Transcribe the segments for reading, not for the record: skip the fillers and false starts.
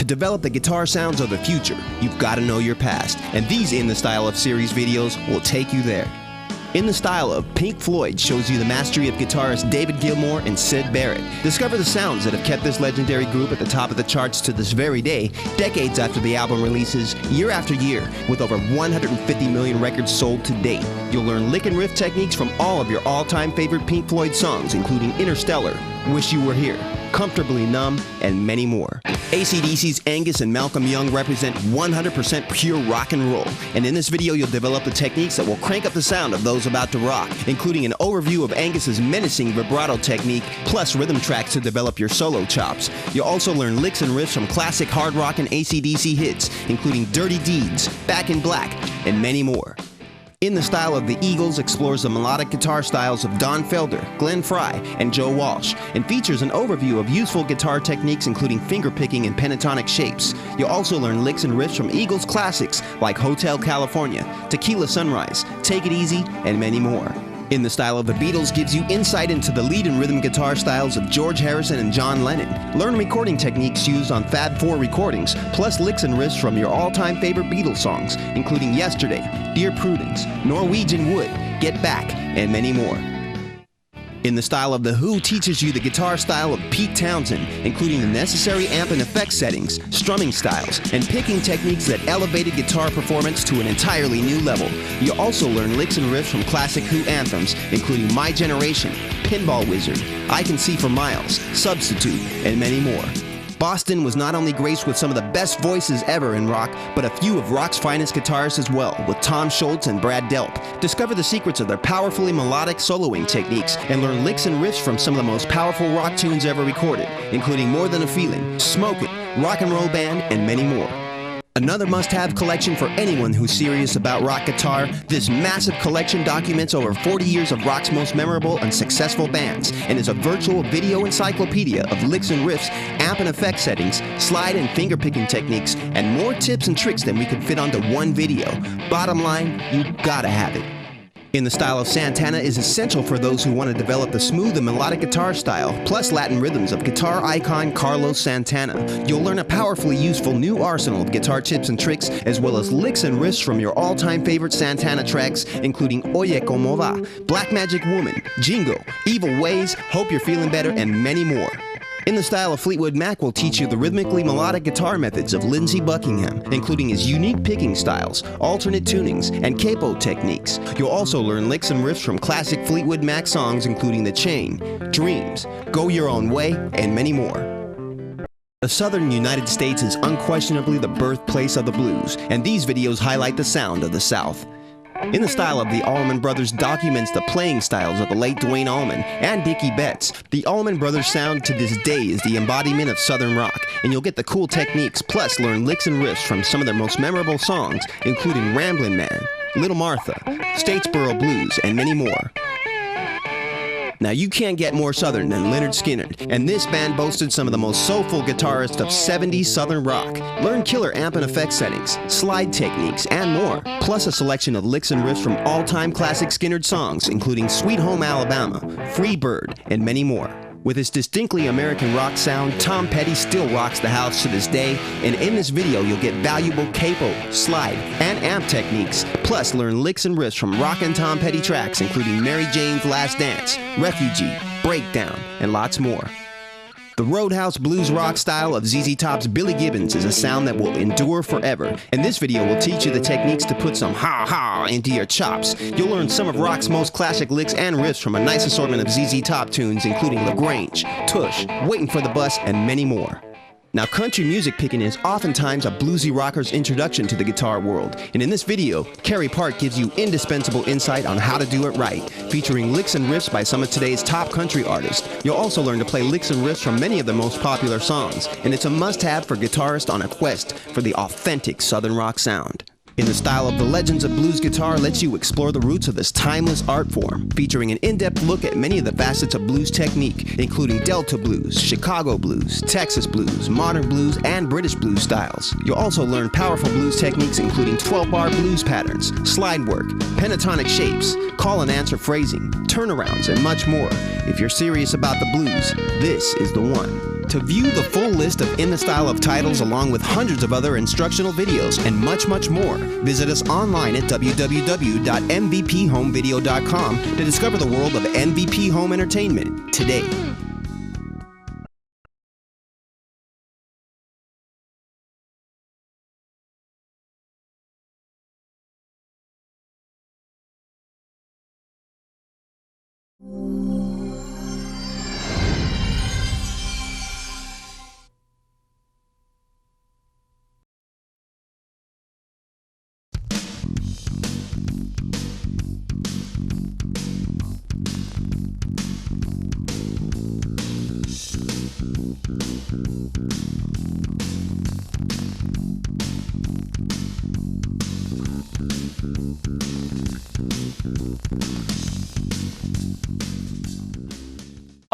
To develop the guitar sounds of the future, you've got to know your past, and these In the Style of series videos will take you there. In the Style of, Pink Floyd shows you the mastery of guitarists David Gilmour and Syd Barrett. Discover the sounds that have kept this legendary group at the top of the charts to this very day, decades after the album releases, year after year, with over 150 million records sold to date. You'll learn lick and riff techniques from all of your all-time favorite Pink Floyd songs, including Interstellar, Wish You Were Here, Comfortably Numb, and many more. AC/DC's Angus and Malcolm Young represent 100% pure rock and roll, and in this video you'll develop the techniques that will crank up the sound of those about to rock, including an overview of Angus's menacing vibrato technique, plus rhythm tracks to develop your solo chops. You'll also learn licks and riffs from classic hard rock and AC/DC hits, including Dirty Deeds, Back in Black, and many more. In the Style of, the Eagles explores the melodic guitar styles of Don Felder, Glenn Frey, and Joe Walsh, and features an overview of useful guitar techniques including fingerpicking and pentatonic shapes. You'll also learn licks and riffs from Eagles classics like Hotel California, Tequila Sunrise, Take It Easy, and many more. In the Style of, the Beatles gives you insight into the lead and rhythm guitar styles of George Harrison and John Lennon. Learn recording techniques used on Fab 4 recordings, plus licks and riffs from your all-time favorite Beatles songs, including Yesterday, Dear Prudence, Norwegian Wood, Get Back, and many more. In the Style of, the Who teaches you the guitar style of Pete Townshend, including the necessary amp and effect settings, strumming styles, and picking techniques that elevated guitar performance to an entirely new level. You'll also learn licks and riffs from classic Who anthems, including My Generation, Pinball Wizard, I Can See for Miles, Substitute, and many more. Boston was not only graced with some of the best voices ever in rock, but a few of rock's finest guitarists as well, with Tom Scholz and Brad Delp. Discover the secrets of their powerfully melodic soloing techniques and learn licks and riffs from some of the most powerful rock tunes ever recorded, including More Than a Feeling, Smoke It, Rock and Roll Band, and many more. Another must-have collection for anyone who's serious about rock guitar, this massive collection documents over 40 years of rock's most memorable and successful bands, and is a virtual video encyclopedia of licks and riffs, amp and effect settings, slide and finger-picking techniques, and more tips and tricks than we could fit onto one video. Bottom line, you gotta have it. In the Style of, Santana is essential for those who want to develop the smooth and melodic guitar style, plus Latin rhythms of guitar icon Carlos Santana. You'll learn a powerfully useful new arsenal of guitar tips and tricks, as well as licks and riffs from your all-time favorite Santana tracks, including Oye Como Va, Black Magic Woman, Jingo, Evil Ways, Hope You're Feeling Better, and many more. In the Style of, Fleetwood Mac will teach you the rhythmically melodic guitar methods of Lindsey Buckingham, including his unique picking styles, alternate tunings, and capo techniques. You'll also learn licks and riffs from classic Fleetwood Mac songs including The Chain, Dreams, Go Your Own Way, and many more. The southern United States is unquestionably the birthplace of the blues, and these videos highlight the sound of the South. In the Style of, the Allman Brothers documents the playing styles of the late Duane Allman and Dickie Betts. The Allman Brothers sound to this day is the embodiment of Southern rock, and you'll get the cool techniques, plus learn licks and riffs from some of their most memorable songs, including Ramblin' Man, Little Martha, Statesboro Blues, and many more. Now you can't get more Southern than Lynyrd Skynyrd, and this band boasted some of the most soulful guitarists of 70s Southern rock. Learn killer amp and effect settings, slide techniques, and more, plus a selection of licks and riffs from all-time classic Skynyrd songs, including Sweet Home Alabama, Free Bird, and many more. With his distinctly American rock sound, Tom Petty still rocks the house to this day, and in this video you'll get valuable capo, slide, and amp techniques, plus learn licks and riffs from rockin' Tom Petty tracks including Mary Jane's Last Dance, Refugee, Breakdown, and lots more. The Roadhouse blues rock style of ZZ Top's Billy Gibbons is a sound that will endure forever, and this video will teach you the techniques to put some ha-ha into your chops. You'll learn some of rock's most classic licks and riffs from a nice assortment of ZZ Top tunes including LaGrange, Tush, Waiting for the Bus, and many more. Now, country music picking is oftentimes a bluesy rocker's introduction to the guitar world, and in this video, Kerry Park gives you indispensable insight on how to do it right, featuring licks and riffs by some of today's top country artists. You'll also learn to play licks and riffs from many of the most popular songs, and it's a must-have for guitarists on a quest for the authentic Southern rock sound. In the Style of, the Legends of Blues Guitar lets you explore the roots of this timeless art form, featuring an in-depth look at many of the facets of blues technique, including Delta blues, Chicago blues, Texas blues, modern blues, and British blues styles. You'll also learn powerful blues techniques including 12-bar blues patterns, slide work, pentatonic shapes, call and answer phrasing, turnarounds, and much more. If you're serious about the blues, this is the one. To view the full list of In the Style of titles along with hundreds of other instructional videos and much, much more, visit us online at www.mvphomevideo.com to discover the world of MVP Home Entertainment today.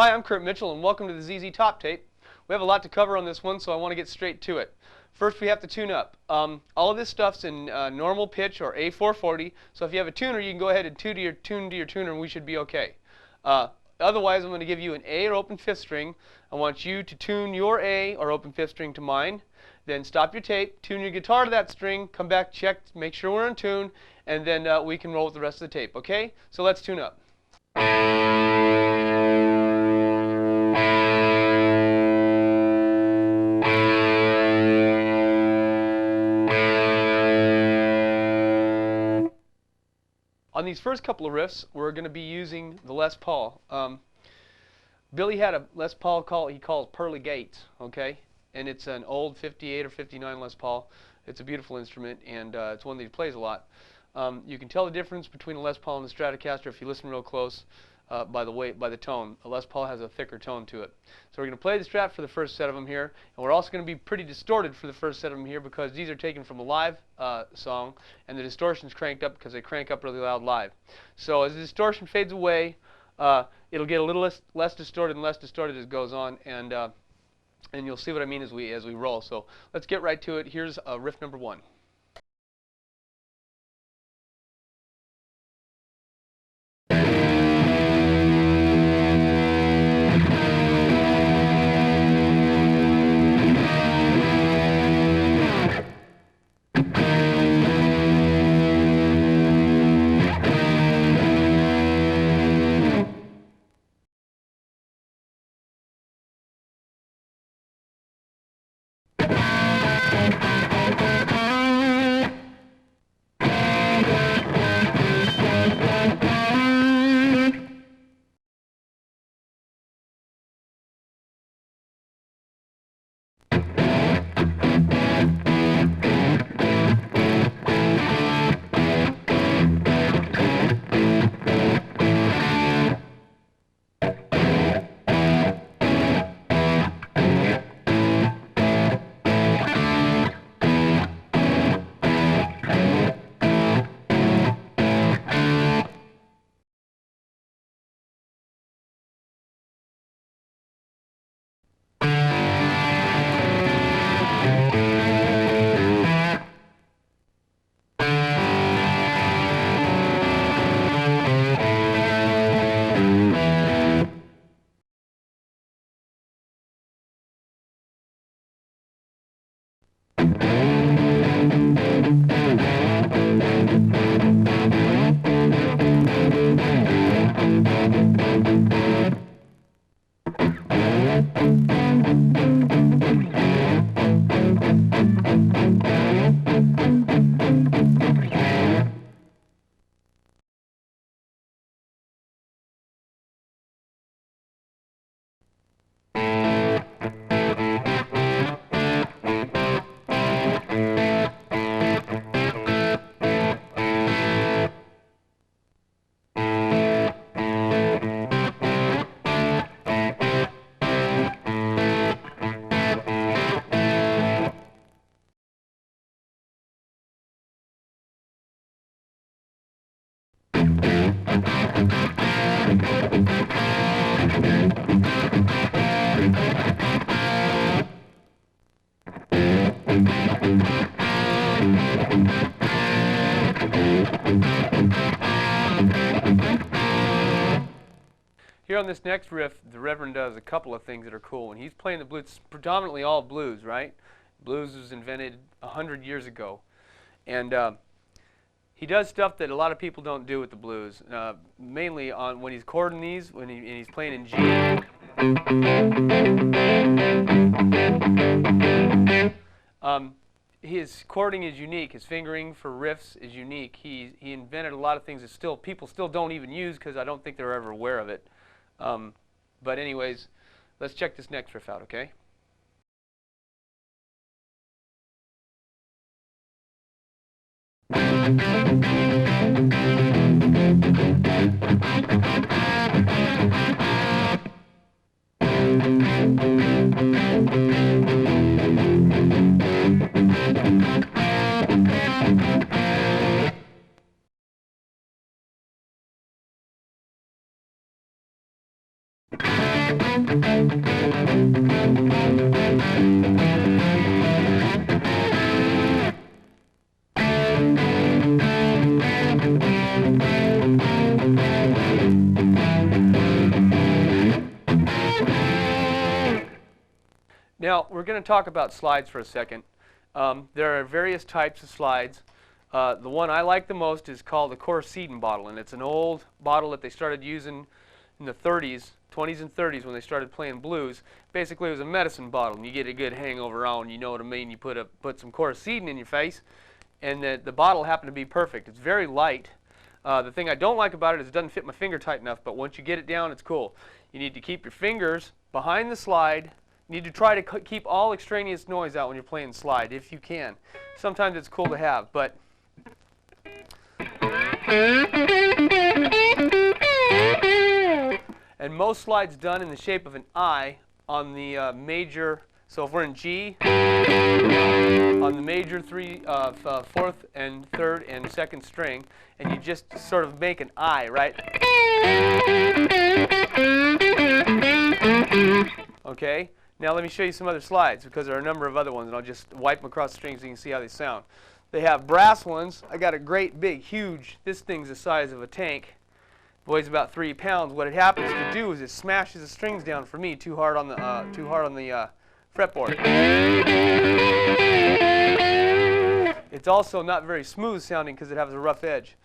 Hi, I'm Kurt Mitchell and welcome to the ZZ Top Tape. We have a lot to cover on this one, so I want to get straight to it. First, we have to tune up. All of this stuff's in normal pitch or A440, so if you have a tuner, you can go ahead and tune to your tuner and we should be okay. Otherwise, I'm going to give you an A or open fifth string. I want you to tune your A or open fifth string to mine. Then stop your tape, tune your guitar to that string, come back, check, make sure we're in tune, and then we can roll with the rest of the tape, okay? So let's tune up. On these first couple of riffs, we're going to be using the Les Paul. Billy had a Les Paul he calls Pearly Gates, okay? And it's an old 58 or 59 Les Paul. It's a beautiful instrument, and it's one that he plays a lot. You can tell the difference between a Les Paul and the Stratocaster if you listen real close by the tone. A Les Paul has a thicker tone to it. So we're going to play the Strat for the first set of them here, and we're also going to be pretty distorted for the first set of them here because these are taken from a live song, and the distortion's cranked up because they crank up really loud live. So as the distortion fades away, it'll get a little less distorted and less distorted as it goes on, and you'll see what I mean as we roll. So let's get right to it. Here's riff number 1. Here here on this next riff, the Reverend does a couple of things that are cool. And he's playing the blues, it's predominantly all blues, right? Blues was invented 100 years ago. And he does stuff that a lot of people don't do with the blues, mainly on when he's chording these, when he's playing in G. His chording is unique. His fingering for riffs is unique. He invented a lot of things that people still don't even use because I don't think they're ever aware of it. But anyways, let's check this next riff out, okay? Now, we're going to talk about slides for a second. There are various types of slides. The one I like the most is called the Coricidin bottle, and it's an old bottle that they started using in the 20s and 30s when they started playing blues. Basically, it was a medicine bottle, and you get a good hangover on, you know what I mean? You put some Coricidin in your face, and the bottle happened to be perfect. It's very light. The thing I don't like about it is it doesn't fit my finger tight enough, but once you get it down, it's cool. You need to keep your fingers behind the slide. You need to try to keep all extraneous noise out when you're playing slide, if you can. Sometimes it's cool to have, but and most slides done in the shape of an I on the major. So if we're in G, on the major fourth and third and second string, and you just sort of make an I, right? Okay. Now let me show you some other slides because there are a number of other ones, and I'll just wipe them across the strings so you can see how they sound. They have brass ones. I got a great big, huge, this thing's the size of a tank. Weighs about 3 pounds. What it happens to do is it smashes the strings down for me too hard on the fretboard. It's also not very smooth sounding because it has a rough edge.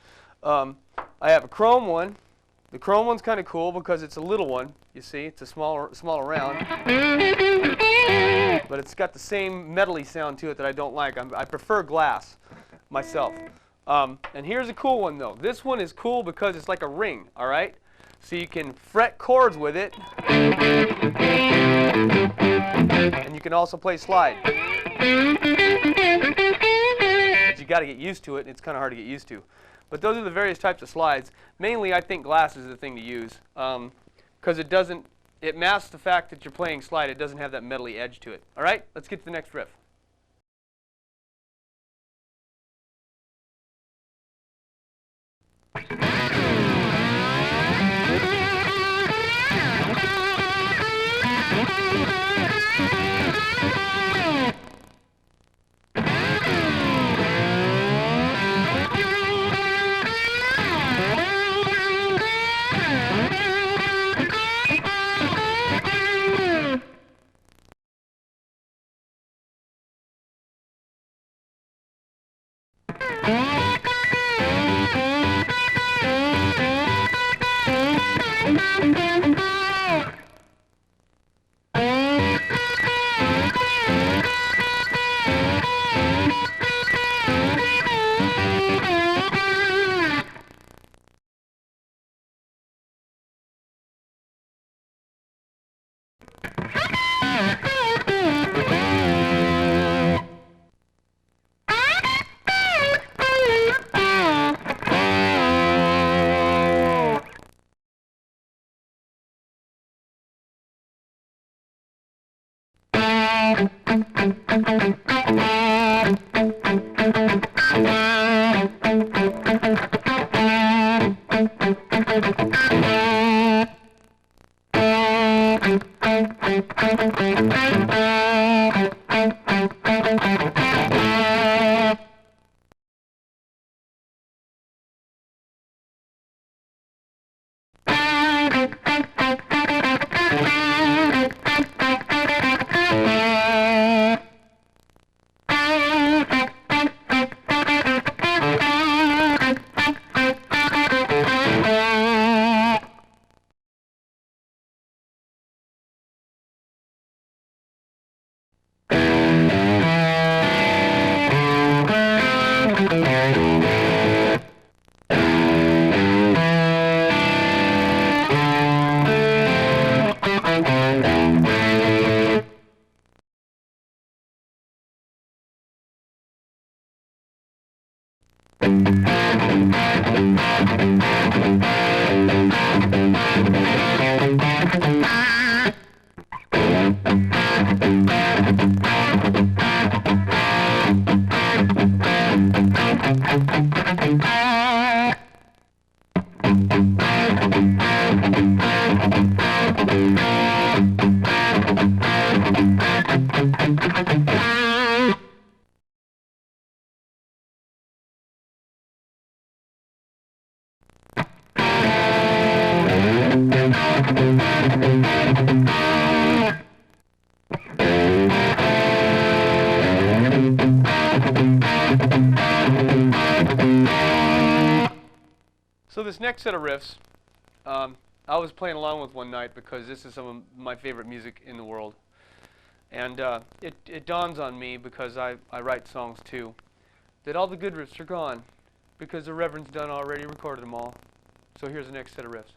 I have a chrome one. The chrome one's kind of cool because it's a little one. You see, it's a smaller round. But it's got the same metally sound to it that I don't like. I prefer glass myself. And here's a cool one, though. This one is cool because it's like a ring, all right? So you can fret chords with it. And you can also play slide. But you got to get used to it, and it's kind of hard to get used to. But those are the various types of slides. Mainly, I think glass is the thing to use because it masks the fact that you're playing slide. It doesn't have that metally edge to it. All right, let's get to the next riff. So this next set of riffs, I was playing along with one night because this is some of my favorite music in the world. And it dawns on me, because I write songs too, that all the good riffs are gone because the Reverend's done already recorded them all. So here's the next set of riffs.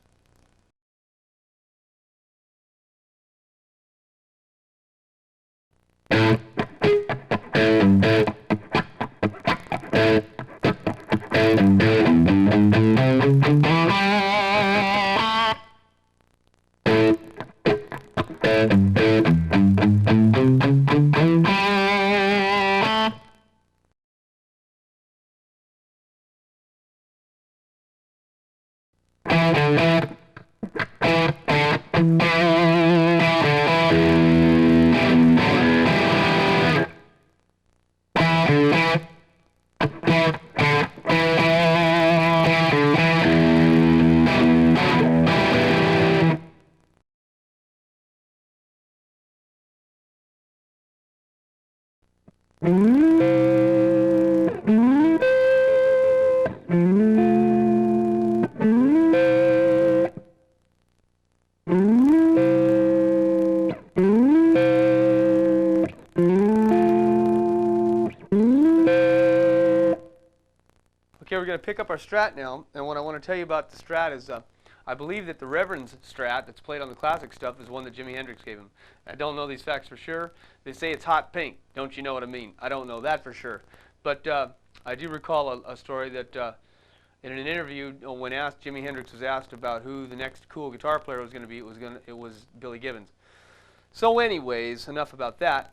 Okay, we're going to pick up our Strat now, and what I want to tell you about the Strat is I believe that the Reverend's Strat that's played on the classic stuff is one that Jimi Hendrix gave him. I don't know these facts for sure. They say it's hot pink. Don't you know what I mean? I don't know that for sure. But I do recall a story that in an interview, when Jimi Hendrix was asked about who the next cool guitar player was going to be, it was Billy Gibbons. So anyways, enough about that.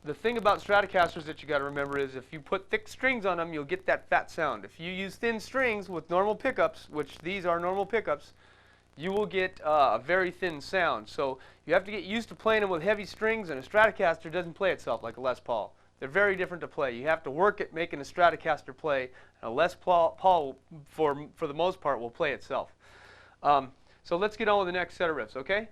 The thing about Stratocasters that you got to remember is if you put thick strings on them, you'll get that fat sound. If you use thin strings with normal pickups, which these are normal pickups, you will get a very thin sound. So you have to get used to playing them with heavy strings, and a Stratocaster doesn't play itself like a Les Paul. They're very different to play. You have to work at making a Stratocaster play, and a Les Paul for the most part, will play itself. So let's get on with the next set of riffs, okay?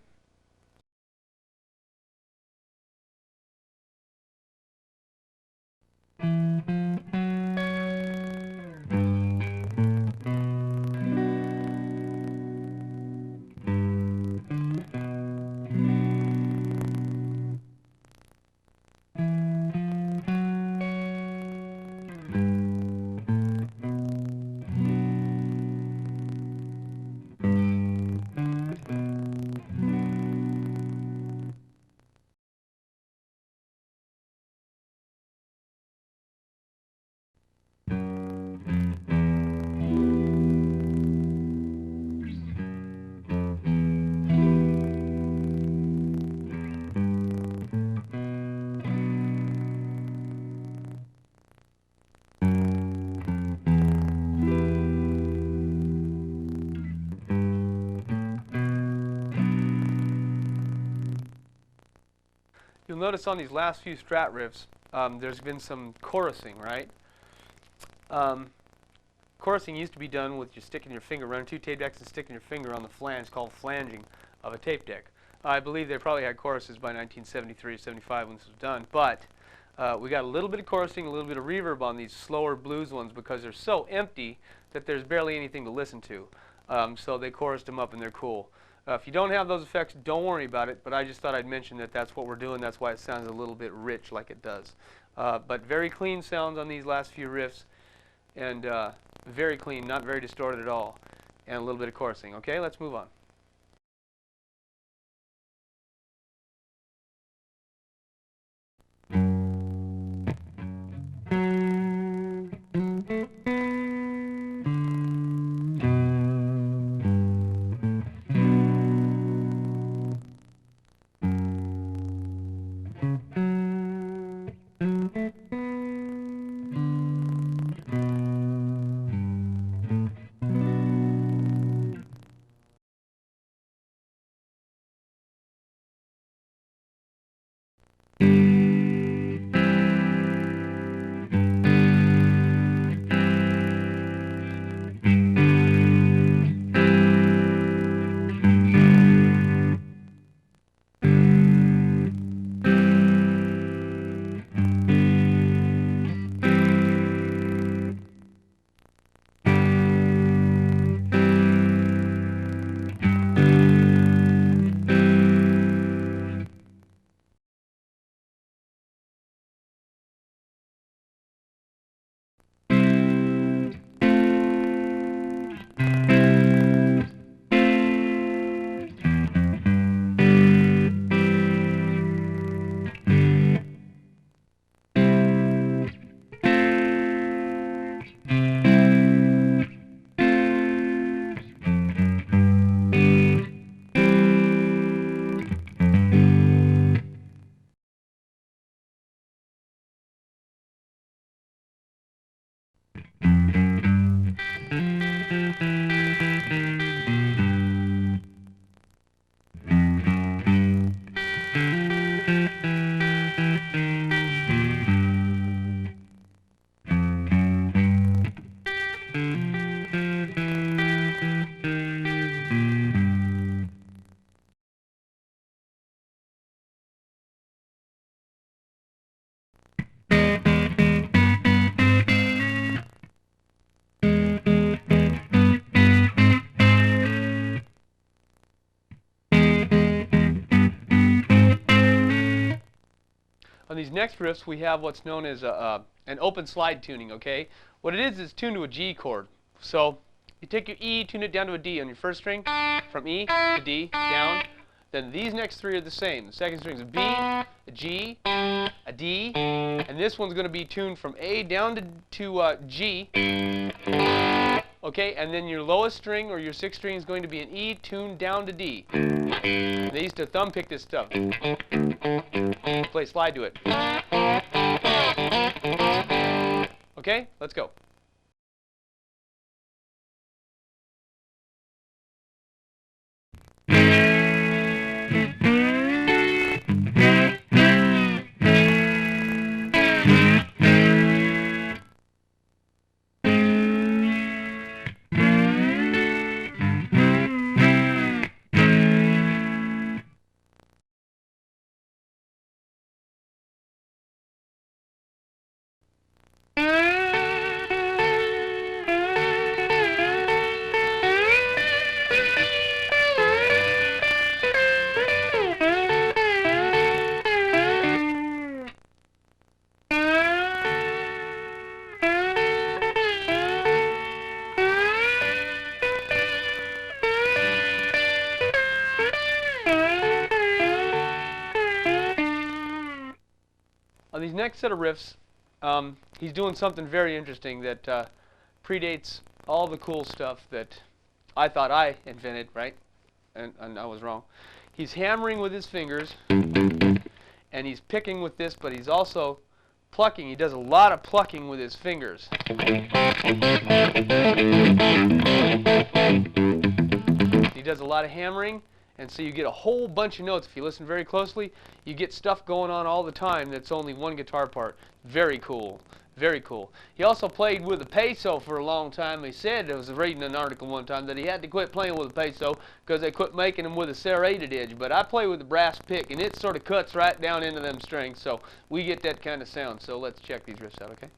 You'll notice on these last few Strat riffs, there's been some chorusing, right? Chorusing used to be done with just sticking your finger, running two tape decks and sticking your finger on the flange, called flanging of a tape deck. I believe they probably had choruses by 1973 or 75 when this was done, but we got a little bit of chorusing, a little bit of reverb on these slower blues ones because they're so empty that there's barely anything to listen to. So they chorused them up and they're cool. If you don't have those effects, don't worry about it, but I just thought I'd mention that that's what we're doing. That's why it sounds a little bit rich like it does. But very clean sounds on these last few riffs, and very clean, not very distorted at all, and a little bit of chorusing. Okay, let's move on. On these next riffs, we have what's known as an open slide tuning, okay? What it is tuned to a G chord. So you take your E, tune it down to a D on your first string, from E to D, down. Then these next three are the same. The second string is a B, a G, a D, and this one's going to be tuned from A down to G. Okay, and then your lowest string or your sixth string is going to be an E tuned down to D. They used to thumb pick this stuff. Play slide to it. Okay, let's go. On these next set of riffs, he's doing something very interesting that predates all the cool stuff that I thought I invented, right? And I was wrong. He's hammering with his fingers, and he's picking with this, but he's also plucking. He does a lot of plucking with his fingers. He does a lot of hammering. And so you get a whole bunch of notes. If you listen very closely, you get stuff going on all the time that's only one guitar part. Very cool. Very cool. He also played with a peso for a long time. He said, I was reading an article one time, that he had to quit playing with a peso because they quit making them with a serrated edge. But I play with the brass pick, and it sort of cuts right down into them strings. So we get that kind of sound. So let's check these riffs out, okay?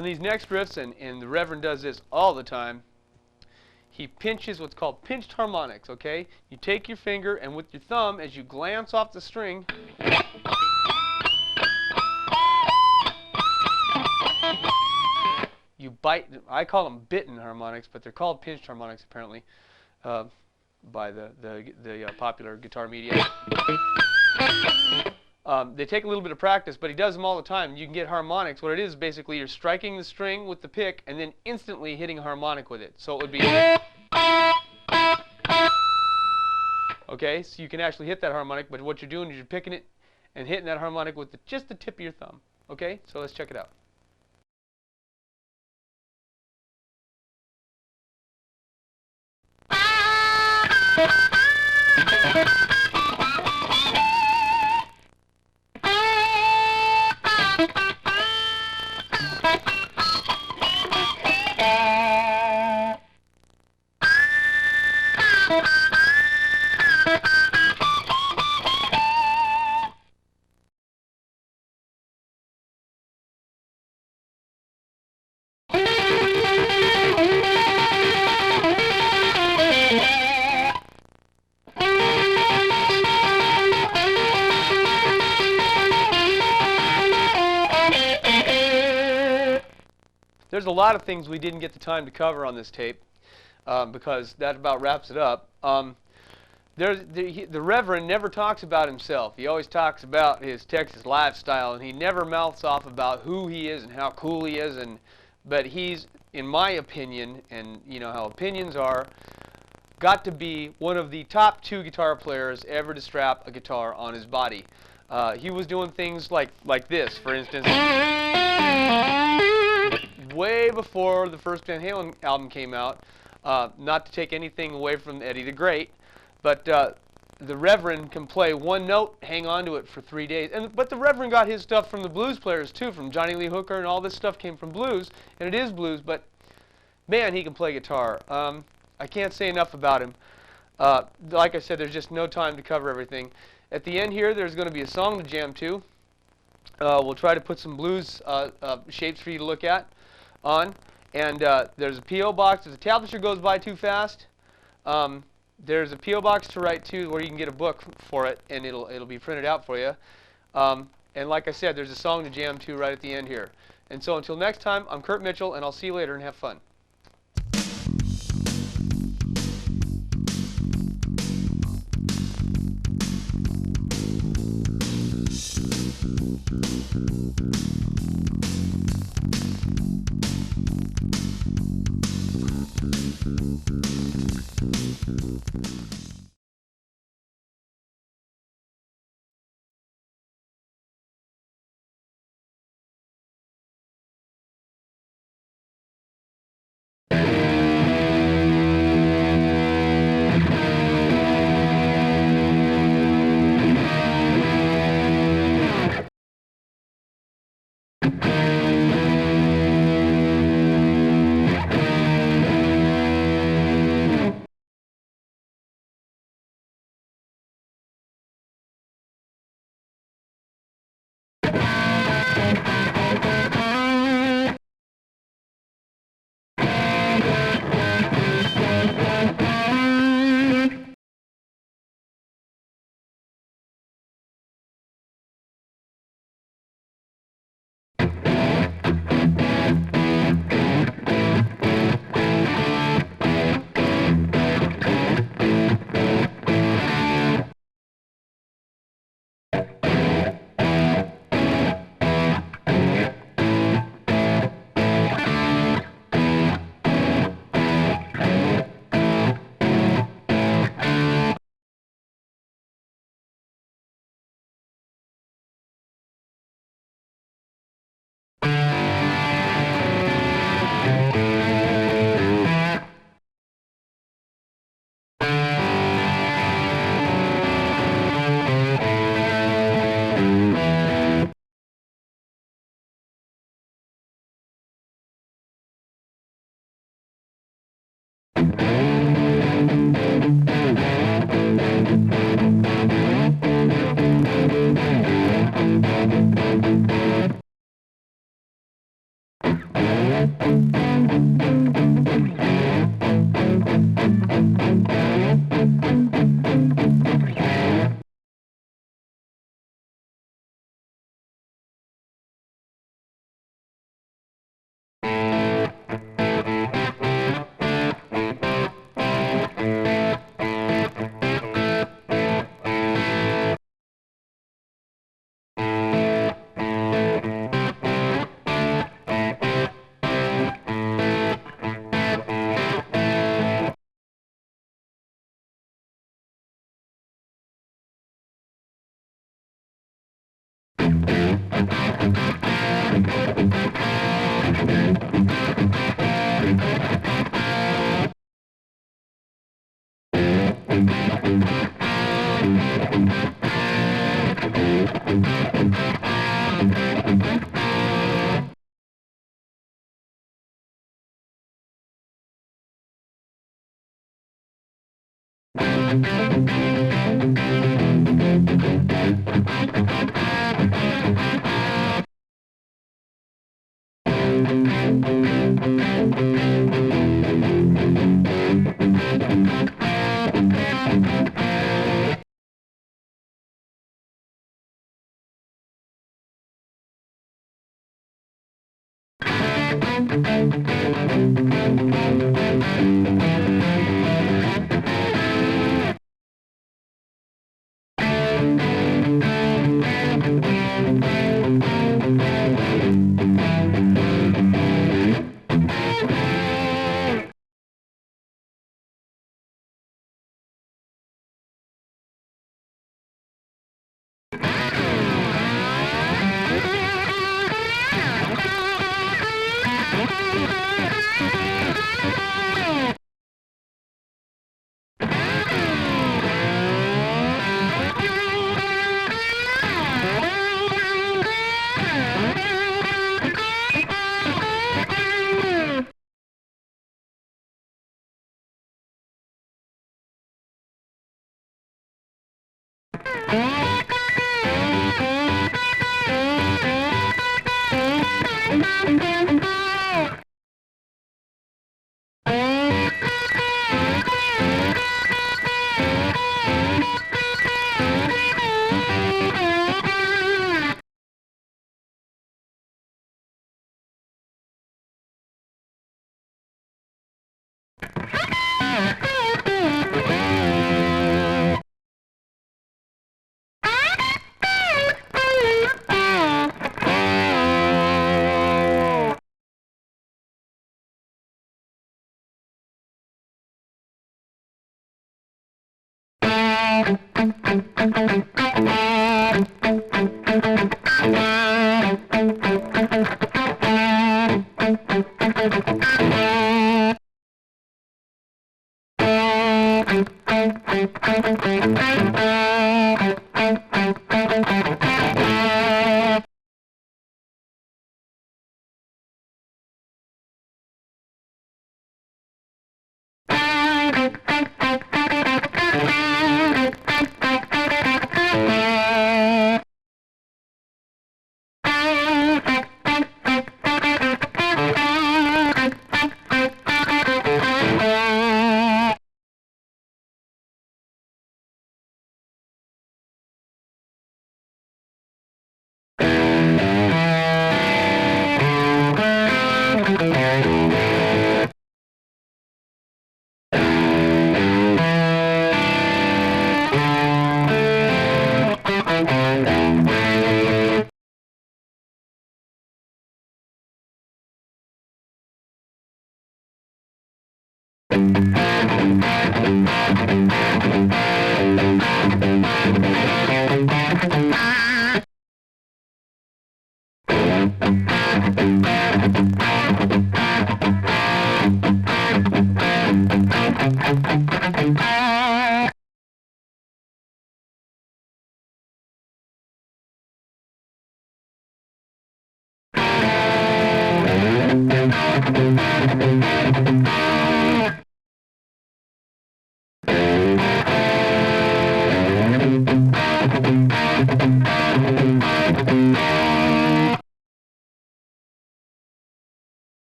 On these next riffs, and the Reverend does this all the time, he pinches what's called pinched harmonics, okay? You take your finger and with your thumb, as you glance off the string, you bite. I call them bitten harmonics, but they're called pinched harmonics apparently by the popular guitar media. They take a little bit of practice, but he does them all the time. You can get harmonics. What it is, basically, you're striking the string with the pick and then instantly hitting a harmonic with it. So it would be... Okay, so you can actually hit that harmonic, but what you're doing is you're picking it and hitting that harmonic with just the tip of your thumb. Okay, so let's check it out. There's a lot of things we didn't get the time to cover on this tape because that about wraps it up. The Reverend never talks about himself. He always talks about his Texas lifestyle, and he never mouths off about who he is and how cool he is. But he's, in my opinion, and you know how opinions are, got to be one of the top 2 guitar players ever to strap a guitar on his body. He was doing things like this, for instance. Way before the first Van Halen album came out, not to take anything away from Eddie the Great, but the Reverend can play one note, hang on to it for 3 days. But the Reverend got his stuff from the blues players too, from Johnny Lee Hooker, and all this stuff came from blues, and it is blues, but man, he can play guitar. I can't say enough about him. Like I said, there's just no time to cover everything. At the end here, there's going to be a song to jam to. We'll try to put some blues shapes for you to look at on. And there's a P.O. box. If the tablature goes by too fast, there's a P.O. box to write to where you can get a book for it, and it'll be printed out for you. And like I said, there's a song to jam to right at the end here. And so until next time, I'm Kurt Mitchell, and I'll see you later, and have fun.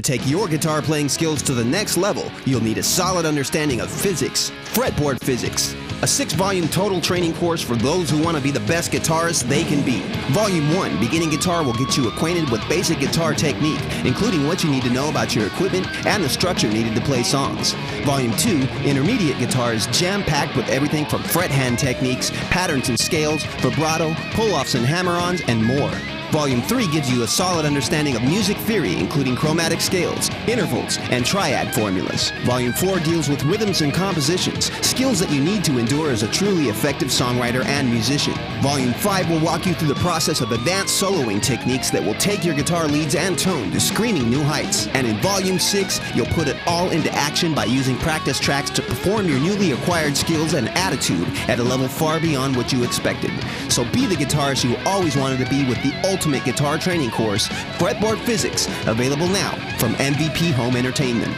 To take your guitar playing skills to the next level, you'll need a solid understanding of physics, fretboard physics. A 6-volume total training course for those who want to be the best guitarists they can be. Volume 1, Beginning Guitar, will get you acquainted with basic guitar technique, including what you need to know about your equipment and the structure needed to play songs. Volume 2, Intermediate Guitar, is jam-packed with everything from fret hand techniques, patterns and scales, vibrato, pull-offs and hammer-ons, and more. Volume 3 gives you a solid understanding of music theory, including chromatic scales, intervals, and triad formulas. Volume 4 deals with rhythms and compositions, skills that you need to endure as a truly effective songwriter and musician. Volume 5 will walk you through the process of advanced soloing techniques that will take your guitar leads and tone to screaming new heights. And in Volume 6, you'll put it all into action by using practice tracks to perform your newly acquired skills and attitude at a level far beyond what you expected. So be the guitarist you always wanted to be with the Ultimate Guitar Training Course, Fretboard Physics, available now from MVP Home Entertainment.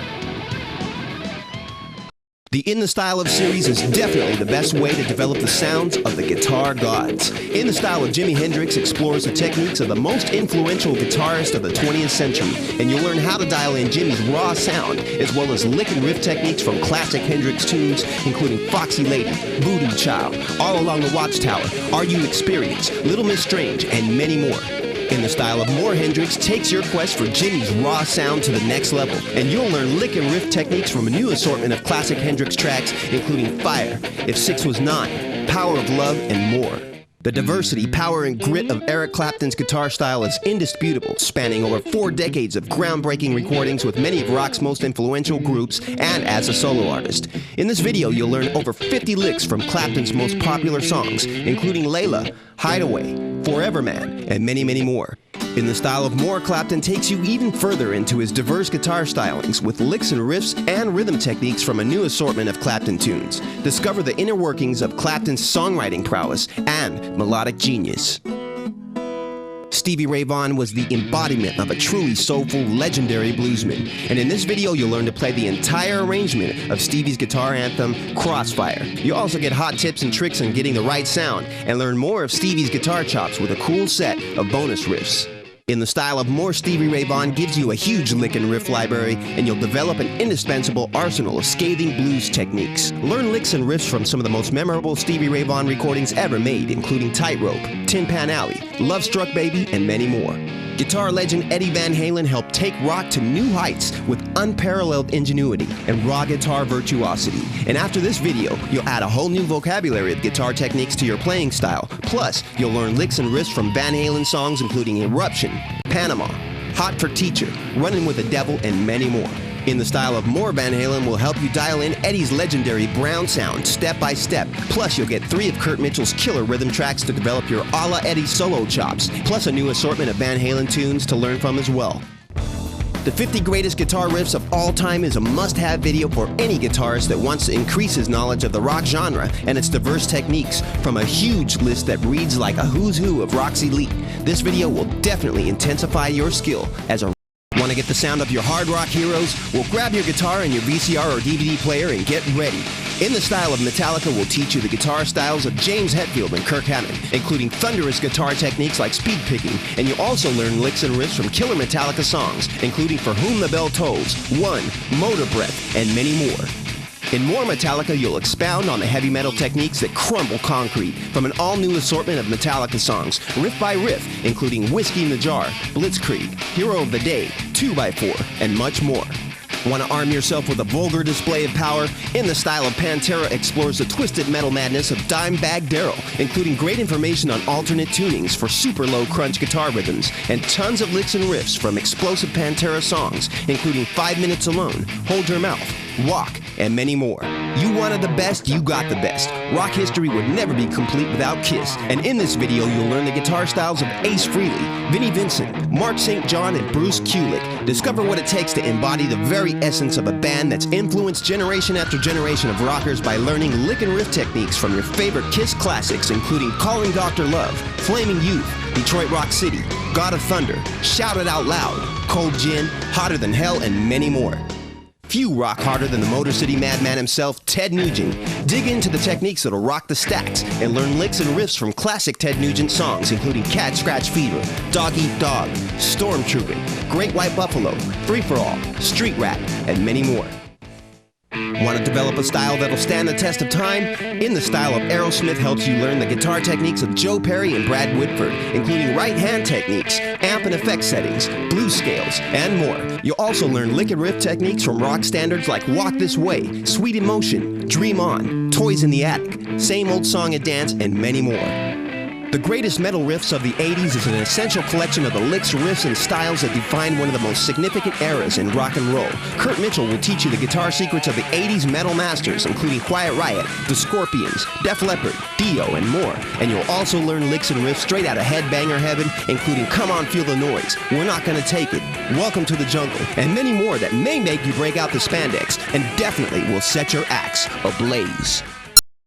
The In the Style of series is definitely the best way to develop the sounds of the guitar gods. In the Style of Jimi Hendrix explores the techniques of the most influential guitarist of the 20th century, and you'll learn how to dial in Jimi's raw sound, as well as lick and riff techniques from classic Hendrix tunes, including Foxy Lady, Voodoo Child, All Along the Watchtower, Are You Experienced, Little Miss Strange, and many more. In the Style of More Hendrix takes your quest for Jimi's raw sound to the next level, and you'll learn lick and riff techniques from a new assortment of classic Hendrix tracks, including Fire, If 6 Was 9, Power of Love, and more. The diversity, power, and grit of Eric Clapton's guitar style is indisputable, spanning over 4 decades of groundbreaking recordings with many of rock's most influential groups and as a solo artist. In this video, you'll learn over 50 licks from Clapton's most popular songs, including Layla, Hideaway, Forever Man, and many, many more. In the Style of More, Clapton takes you even further into his diverse guitar stylings with licks and riffs and rhythm techniques from a new assortment of Clapton tunes. Discover the inner workings of Clapton's songwriting prowess and melodic genius. Stevie Ray Vaughan was the embodiment of a truly soulful, legendary bluesman. And in this video, you'll learn to play the entire arrangement of Stevie's guitar anthem, Crossfire. You'll also get hot tips and tricks on getting the right sound, and learn more of Stevie's guitar chops with a cool set of bonus riffs. In the Style of More, Stevie Ray Vaughan gives you a huge lick and riff library, and you'll develop an indispensable arsenal of scathing blues techniques. Learn licks and riffs from some of the most memorable Stevie Ray Vaughan recordings ever made, including Tightrope, Tin Pan Alley, Love Struck Baby, and many more. Guitar legend Eddie Van Halen helped take rock to new heights with unparalleled ingenuity and raw guitar virtuosity. And after this video, you'll add a whole new vocabulary of guitar techniques to your playing style. Plus, you'll learn licks and riffs from Van Halen songs including Eruption, Panama, Hot for Teacher, Running with the Devil, and many more. In the Style of More, Van Halen will help you dial in Eddie's legendary Brown sound step by step. Plus, you'll get 3 of Kurt Mitchell's killer rhythm tracks to develop your a la Eddie solo chops, plus a new assortment of Van Halen tunes to learn from as well. The 50 Greatest Guitar Riffs of All Time is a must-have video for any guitarist that wants to increase his knowledge of the rock genre and its diverse techniques, from a huge list that reads like a who's who of rock's elite. This video will definitely intensify your skill as a Want to get the sound of your hard rock heroes? Well, grab your guitar and your VCR or DVD player and get ready. In the Style of Metallica, we'll teach you the guitar styles of James Hetfield and Kirk Hammett, including thunderous guitar techniques like speed picking, and you'll also learn licks and riffs from killer Metallica songs, including For Whom the Bell Tolls, One, Motor Breath, and many more. In More Metallica, you'll expound on the heavy metal techniques that crumble concrete from an all-new assortment of Metallica songs, riff by riff, including Whiskey in the Jar, Blitzkrieg, Hero of the Day, 2x4, and much more. Want to arm yourself with a vulgar display of power? In the Style of Pantera explores the twisted metal madness of Dimebag Darrell, including great information on alternate tunings for super low crunch guitar rhythms, and tons of licks and riffs from explosive Pantera songs, including 5 Minutes Alone, Hold Your Mouth, Walk, and many more. You wanted the best, you got the best. Rock history would never be complete without Kiss. And in this video, you'll learn the guitar styles of Ace Frehley, Vinnie Vincent, Mark St. John, and Bruce Kulick. Discover what it takes to embody the very essence of a band that's influenced generation after generation of rockers by learning lick and riff techniques from your favorite Kiss classics, including Calling Dr. Love, Flaming Youth, Detroit Rock City, God of Thunder, Shout It Out Loud, Cold Gin, Hotter Than Hell, and many more. Few rock harder than the Motor City Madman himself, Ted Nugent. Dig into the techniques that'll rock the stacks and learn licks and riffs from classic Ted Nugent songs, including Cat Scratch Fever, Dog Eat Dog, Stormtrooping, Great White Buffalo, Free For All, Street Rat, and many more. Want to develop a style that'll stand the test of time? In the Style of Aerosmith helps you learn the guitar techniques of Joe Perry and Brad Whitford, including right hand techniques, amp and effect settings, blues scales, and more. You'll also learn lick and riff techniques from rock standards like Walk This Way, Sweet Emotion, Dream On, Toys in the Attic, Same Old Song and Dance, and many more. The Greatest Metal Riffs of the 80s is an essential collection of the licks, riffs, and styles that define one of the most significant eras in rock and roll. Kurt Mitchell will teach you the guitar secrets of the 80s metal masters, including Quiet Riot, The Scorpions, Def Leppard, Dio, and more. And you'll also learn licks and riffs straight out of Headbanger Heaven, including Come On Feel the Noise, We're Not Gonna Take It, Welcome to the Jungle, and many more that may make you break out the spandex and definitely will set your axe ablaze.